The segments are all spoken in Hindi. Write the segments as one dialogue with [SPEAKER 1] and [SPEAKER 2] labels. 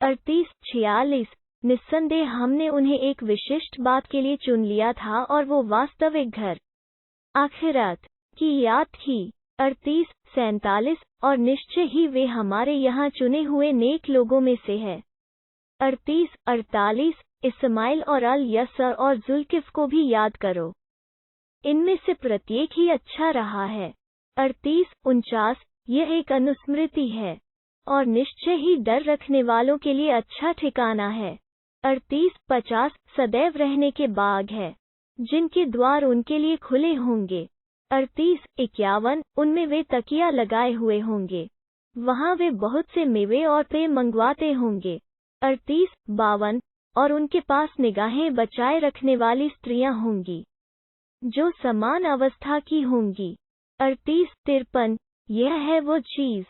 [SPEAKER 1] 38-46 निस्संदेह हमने उन्हें एक विशिष्ट बात के लिए चुन लिया था और वो वास्तविक घर आखिरत की याद थी। 38-47 और निश्चय ही वे हमारे यहाँ चुने हुए नेक लोगों में से है। 38-48 इस्माइल और अल यसर और जुल्किफ को भी याद करो, इनमें से प्रत्येक ही अच्छा रहा है। 38-49 यह एक अनुस्मृति है और निश्चय ही डर रखने वालों के लिए अच्छा ठिकाना है। 38-50 सदैव रहने के बाग है जिनके द्वार उनके लिए खुले होंगे। 38-51 उनमें वे तकिया लगाए हुए होंगे, वहाँ वे बहुत से मेवे और पेय मंगवाते होंगे। 38-52 और उनके पास निगाहें बचाए रखने वाली स्त्रियां होंगी जो समान अवस्था की होंगी। 38-53 यह है वो चीज़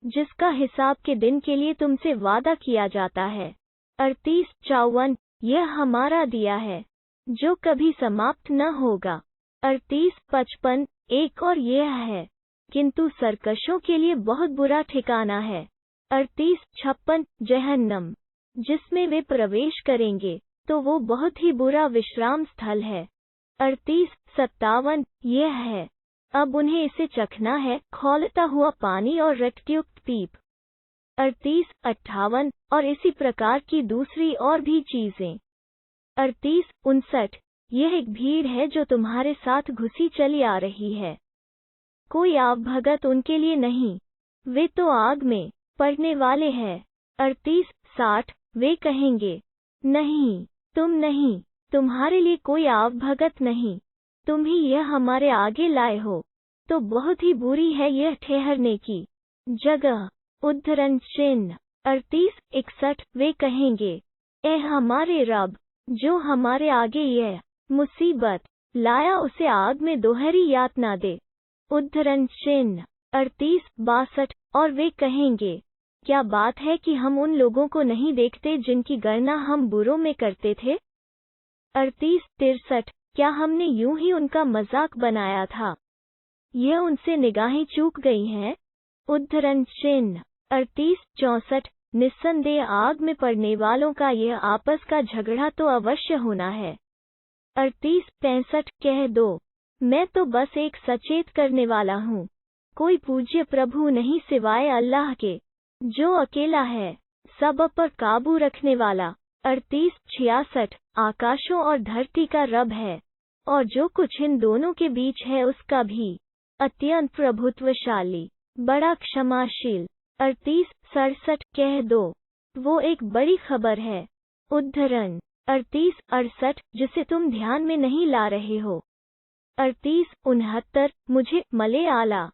[SPEAKER 1] जिसका हिसाब के दिन के लिए तुमसे वादा किया जाता है। 38-54 यह हमारा दिया है जो कभी समाप्त न होगा। 38-55 एक और यह है, किंतु सरकशों के लिए बहुत बुरा ठिकाना है। 38-56 जहन्नम जिसमें वे प्रवेश करेंगे तो वो बहुत ही बुरा विश्राम स्थल है। 38-57 यह है, अब उन्हें इसे चखना है, खौलता हुआ पानी और रक्तयुक्त पीप। 38-58 और इसी प्रकार की दूसरी और भी चीजें। 38-59 यह एक भीड़ है जो तुम्हारे साथ घुसी चली आ रही है, कोई आवभगत उनके लिए नहीं, वे तो आग में पड़ने वाले हैं। 38-60 वे कहेंगे, नहीं, तुम नहीं, तुम्हारे लिए कोई आवभगत नहीं, तुम ही यह हमारे आगे लाए हो, तो बहुत ही बुरी है यह ठहरने की जगह। उद्धरण चिन्ह। 38-61 वे कहेंगे, ए हमारे रब, जो हमारे आगे यह मुसीबत लाया उसे आग में दोहरी यातना दे। उद्धरण चिन्ह। 38-62 और वे कहेंगे, क्या बात है कि हम उन लोगों को नहीं देखते जिनकी गणना हम बुरों में करते थे। 38-63 क्या हमने यूं ही उनका मजाक बनाया था, यह उनसे निगाहें चूक गई हैं। उद्धरण चिन्ह। 38-64 निस्संदेह आग में पड़ने वालों का यह आपस का झगड़ा तो अवश्य होना है। 38-65 कह दो, मैं तो बस एक सचेत करने वाला हूँ, कोई पूज्य प्रभु नहीं सिवाय अल्लाह के, जो अकेला है, सब पर काबू रखने वाला। 38-66 आकाशों और धरती का रब है और जो कुछ इन दोनों के बीच है उसका भी, अत्यंत प्रभुत्वशाली, बड़ा क्षमाशील। 38-67 कह दो, वो एक बड़ी खबर है। उद्धरण। 38-68 जिसे तुम ध्यान में नहीं ला रहे हो। 38-69 मुझे मले आला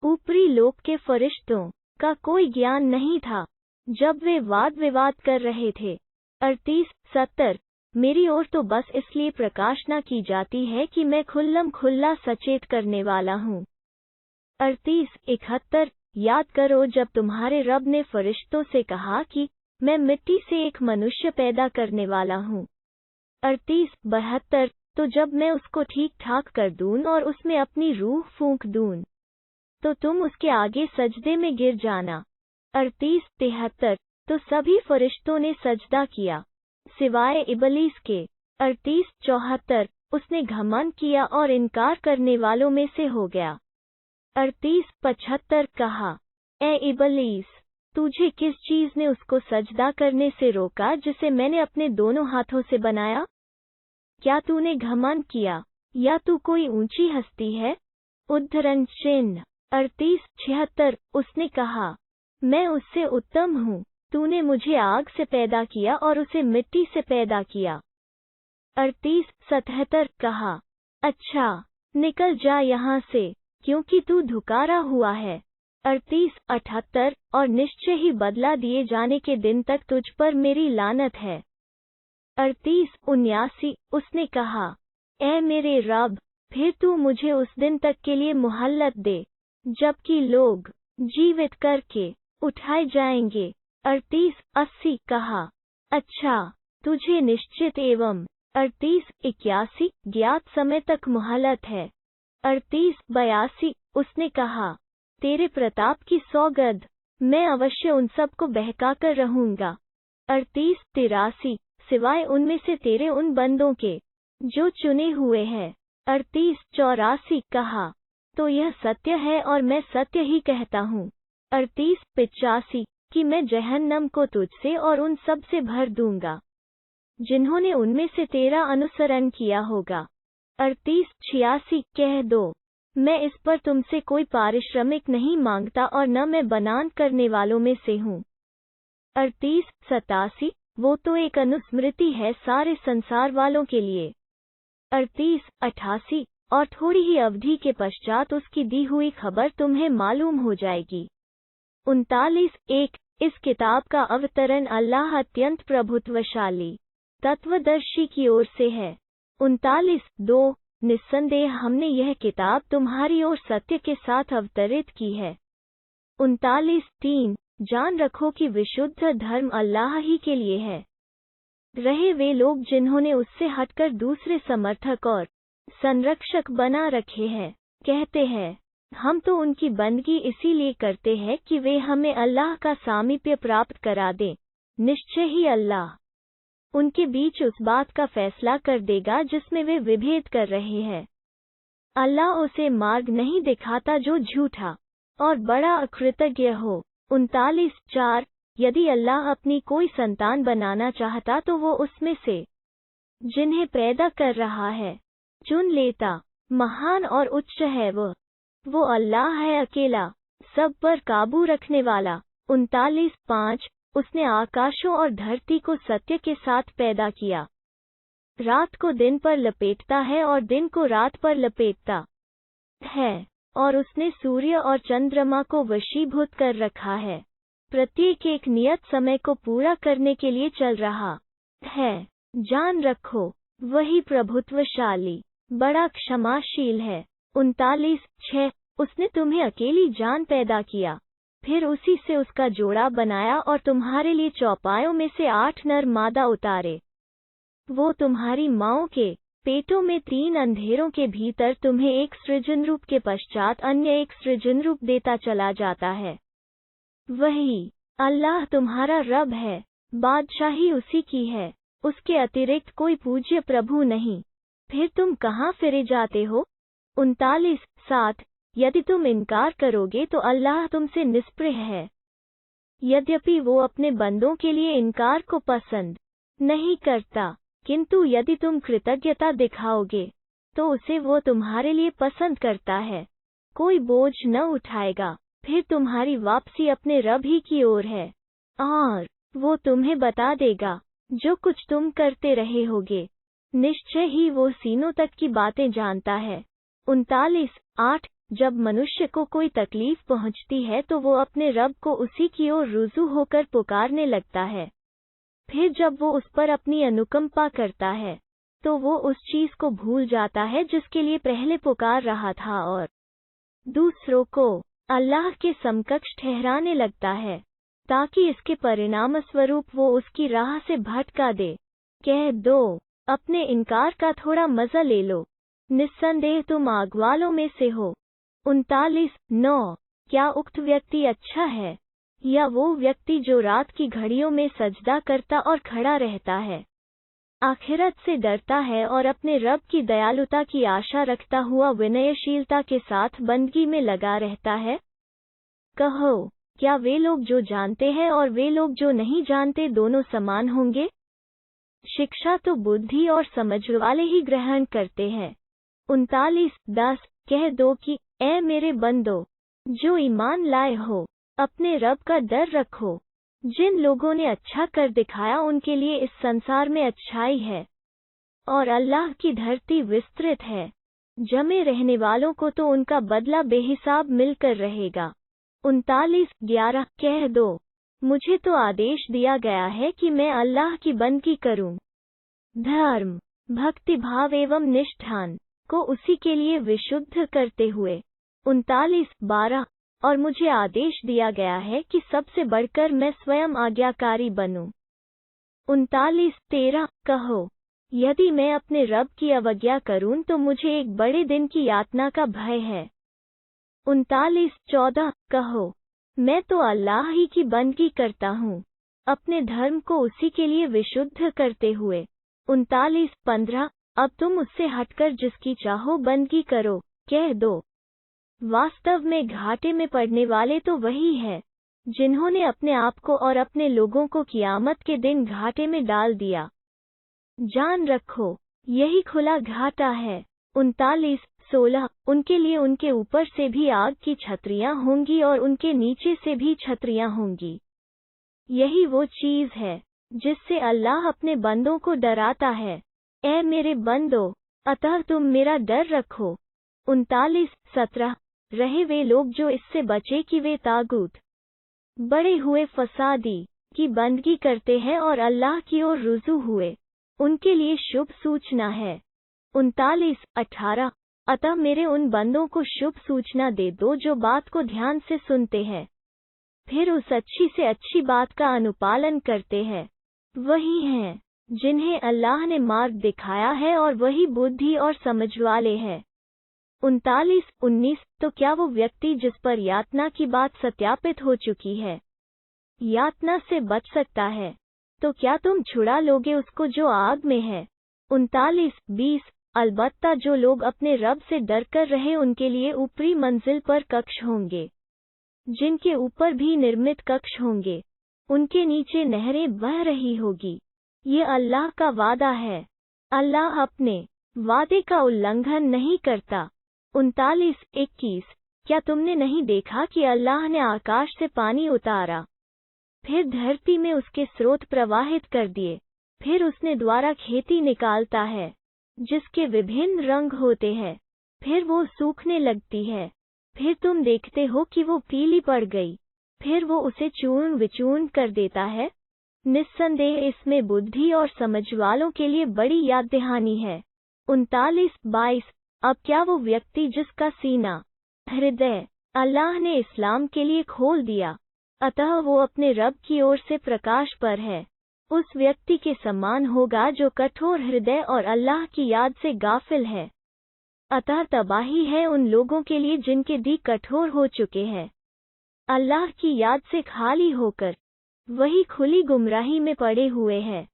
[SPEAKER 1] ऊपरी लोक के फरिश्तों का कोई ज्ञान नहीं था जब वे वाद विवाद कर रहे थे। 38-70 मेरी ओर तो बस इसलिए प्रकाशना की जाती है कि मैं खुल्लम खुल्ला सचेत करने वाला हूँ। 38-71 याद करो जब तुम्हारे रब ने फरिश्तों से कहा कि मैं मिट्टी से एक मनुष्य पैदा करने वाला हूँ। 38-72 तो जब मैं उसको ठीक ठाक कर दूँ और उसमें अपनी रूह फूंक दूँ तो तुम उसके आगे सजदे में गिर जाना। 38-73 तो सभी फरिश्तों ने सजदा किया सिवाय इबलीस के। 38-74 उसने घमंड किया और इनकार करने वालों में से हो गया। 38-75 कहा, ए इबलीस, तुझे किस चीज ने उसको सजदा करने से रोका जिसे मैंने अपने दोनों हाथों से बनाया? क्या तूने घमंड किया या तू कोई ऊंची हस्ती है? उद्धरण चिन्ह। 38-76 उसने कहा, मैं उससे उत्तम हूँ, तूने मुझे आग से पैदा किया और उसे मिट्टी से पैदा किया। 38-77 कहा, अच्छा, निकल जा यहाँ से, क्योंकि तू धुकारा हुआ है। 38-78 और निश्चय ही बदला दिए जाने के दिन तक तुझ पर मेरी लानत है। 38-79 उसने कहा, ऐ मेरे रब, फिर तू मुझे उस दिन तक के लिए मोहल्लत दे जबकि लोग जीवित करके उठाए जाएंगे। 38-80 कहा, अच्छा, तुझे निश्चित एवं 38-81 ज्ञात समय तक मोहलत है। 38-82 उसने कहा, तेरे प्रताप की सौगंध, मैं अवश्य उन सब को बहकाकर रहूंगा। 38 83 सिवाय उनमें से तेरे उन बंदों के जो चुने हुए हैं। 38 84 कहा, तो यह सत्य है और मैं सत्य ही कहता हूँ। 38 85 कि मैं जहन्नम को तुझसे और उन सब से भर दूंगा जिन्होंने उनमें से तेरा अनुसरण किया होगा। 38 86 कह दो, मैं इस पर तुमसे कोई पारिश्रमिक नहीं मांगता और न मैं बयान करने वालों में से हूँ। 38 87 वो तो एक अनुस्मृति है सारे संसार वालों के लिए। 38 88 और थोड़ी ही अवधि के पश्चात उसकी दी हुई खबर तुम्हें मालूम हो जाएगी। 39 1 इस किताब का अवतरण अल्लाह अत्यंत प्रभुत्वशाली तत्वदर्शी की ओर से है। 39 2 निस्संदेह हमने यह किताब तुम्हारी ओर सत्य के साथ अवतरित की है। 39 3 जान रखो कि विशुद्ध धर्म अल्लाह ही के लिए है। रहे वे लोग जिन्होंने उससे हटकर दूसरे समर्थक और संरक्षक बना रखे हैं, कहते हैं हम तो उनकी बंदगी इसीलिए करते हैं कि वे हमें अल्लाह का सामीप्य प्राप्त करा दें। निश्चय ही अल्लाह उनके बीच उस बात का फैसला कर देगा जिसमें वे विभेद कर रहे हैं। अल्लाह उसे मार्ग नहीं दिखाता जो झूठा और बड़ा अकृतज्ञ हो। 39 4 यदि अल्लाह अपनी कोई संतान बनाना चाहता तो वो उसमें से जिन्हें पैदा कर रहा है चुन लेता। महान और उच्च है वो अल्लाह है अकेला, सब पर काबू रखने वाला। 39 5 उसने आकाशों और धरती को सत्य के साथ पैदा किया। रात को दिन पर लपेटता है और दिन को रात पर लपेटता है, और उसने सूर्य और चंद्रमा को वशीभूत कर रखा है। प्रत्येक एक नियत समय को पूरा करने के लिए चल रहा है। जान रखो वही प्रभुत्वशाली बड़ा क्षमाशील है। 39 6 उसने तुम्हें अकेली जान पैदा किया, फिर उसी से उसका जोड़ा बनाया और तुम्हारे लिए चौपायों में से 8 नर मादा उतारे। वो तुम्हारी माँओं के पेटों में 3 अंधेरों के भीतर तुम्हें एक सृजन रूप के पश्चात अन्य एक सृजन रूप देता चला जाता है। वही अल्लाह तुम्हारा रब है, बादशाही उसी की है, उसके अतिरिक्त कोई पूज्य प्रभु नहीं। फिर तुम कहाँ फिरे जाते हो? 39 7 यदि तुम इनकार करोगे तो अल्लाह तुमसे निष्प्रह है। यद्यपि वो अपने बंदों के लिए इनकार को पसंद नहीं करता, किंतु यदि तुम कृतज्ञता दिखाओगे तो उसे वो तुम्हारे लिए पसंद करता है। कोई बोझ न उठाएगा, फिर तुम्हारी वापसी अपने रब ही की ओर है, और वो तुम्हें बता देगा जो कुछ तुम करते रहे होगे। निश्चय ही वो सीनों तक की बातें जानता है। 39 8 जब मनुष्य को कोई तकलीफ पहुंचती है तो वो अपने रब को उसी की ओर रुजू होकर पुकारने लगता है। फिर जब वो उस पर अपनी अनुकंपा करता है तो वो उस चीज को भूल जाता है जिसके लिए पहले पुकार रहा था और दूसरों को अल्लाह के समकक्ष ठहराने लगता है, ताकि इसके परिणाम स्वरूप वो उसकी राह से भटका दे। कह दो, अपने इनकार का थोड़ा मजा ले लो, निस्संदेह तुम आग वालों में से हो। 39 9 क्या उक्त व्यक्ति अच्छा है या वो व्यक्ति जो रात की घड़ियों में सजदा करता और खड़ा रहता है, आखिरत से डरता है और अपने रब की दयालुता की आशा रखता हुआ विनयशीलता के साथ बंदगी में लगा रहता है? कहो, क्या वे लोग जो जानते हैं और वे लोग जो नहीं जानते दोनों समान होंगे? शिक्षा तो बुद्धि और समझ वाले ही ग्रहण करते हैं। 39 10 कह दो कि ऐ मेरे बंदो जो ईमान लाए हो, अपने रब का डर रखो। जिन लोगों ने अच्छा कर दिखाया उनके लिए इस संसार में अच्छाई है, और अल्लाह की धरती विस्तृत है, जमे रहने वालों को तो उनका बदला बेहिसाब मिलकर रहेगा। 39 11 कह दो, मुझे तो आदेश दिया गया है कि मैं अल्लाह की बंदगी करूं, धर्म, भक्ति भाव एवं निष्ठान को उसी के लिए विशुद्ध करते हुए। 39 12 और मुझे आदेश दिया गया है कि सबसे बढ़कर मैं स्वयं आज्ञाकारी बनूं। 39 13 कहो, यदि मैं अपने रब की अवज्ञा करूं तो मुझे एक बड़े दिन की यातना का भय है। 39 14 कहो, मैं तो अल्लाह ही की बंदगी करता हूँ, अपने धर्म को उसी के लिए विशुद्ध करते हुए। 39:15 अब तुम उससे हटकर जिसकी चाहो बंदगी करो, कह दो। वास्तव में घाटे में पड़ने वाले तो वही है जिन्होंने अपने आप को और अपने लोगों को क़यामत के दिन घाटे में डाल दिया। जान रखो, यही खुला घाटा है। 39:16 उनके लिए उनके ऊपर से भी आग की छतरियां होंगी और उनके नीचे से भी छतरियां होंगी। यही वो चीज़ है जिससे अल्लाह अपने बंदों को डराता है। ऐ मेरे बंदो, अतः तुम मेरा डर रखो। 39:17 रहे वे लोग जो इससे बचे कि वे तागूत बड़े हुए फसादी की बंदगी करते हैं और अल्लाह की ओर रुजू हुए, उनके लिए शुभ सूचना है। 39:18 अतः मेरे उन बंदों को शुभ सूचना दे दो जो बात को ध्यान से सुनते हैं, फिर उस अच्छी से अच्छी बात का अनुपालन करते हैं। वही हैं जिन्हें अल्लाह ने मार्ग दिखाया है और वही बुद्धि और समझ वाले हैं। 39:19 तो क्या वो व्यक्ति जिस पर यातना की बात सत्यापित हो चुकी है, यातना से बच सकता है, तो क्या तुम छुड़ा लोगे उसको जो आग में है। 39:20 अलबत्ता जो लोग अपने रब से डर कर रहे उनके लिए ऊपरी मंजिल पर कक्ष होंगे, जिनके ऊपर भी निर्मित कक्ष होंगे, उनके नीचे नहरें बह रही होगी। ये अल्लाह का वादा है, अल्लाह अपने वादे का उल्लंघन नहीं करता। 39:21 क्या तुमने नहीं देखा कि अल्लाह ने आकाश से पानी उतारा, फिर धरती में उसके स्रोत प्रवाहित कर दिए, फिर उसने द्वारा खेती निकालता है जिसके विभिन्न रंग होते हैं, फिर वो सूखने लगती है, फिर तुम देखते हो कि वो पीली पड़ गई, फिर वो उसे चूर्ण विचूर्ण कर देता है। निस्संदेह इसमें बुद्धि और समझ वालों के लिए बड़ी याद दहानी है। 39:22 अब क्या वो व्यक्ति जिसका सीना हृदय अल्लाह ने इस्लाम के लिए खोल दिया, अतः वो अपने रब की ओर से प्रकाश पर है, उस व्यक्ति के समान होगा जो कठोर हृदय और अल्लाह की याद से गाफिल है। अतः तबाही है उन लोगों के लिए जिनके दिल कठोर हो चुके हैं, अल्लाह की याद से खाली होकर वही खुली गुमराही में पड़े हुए हैं।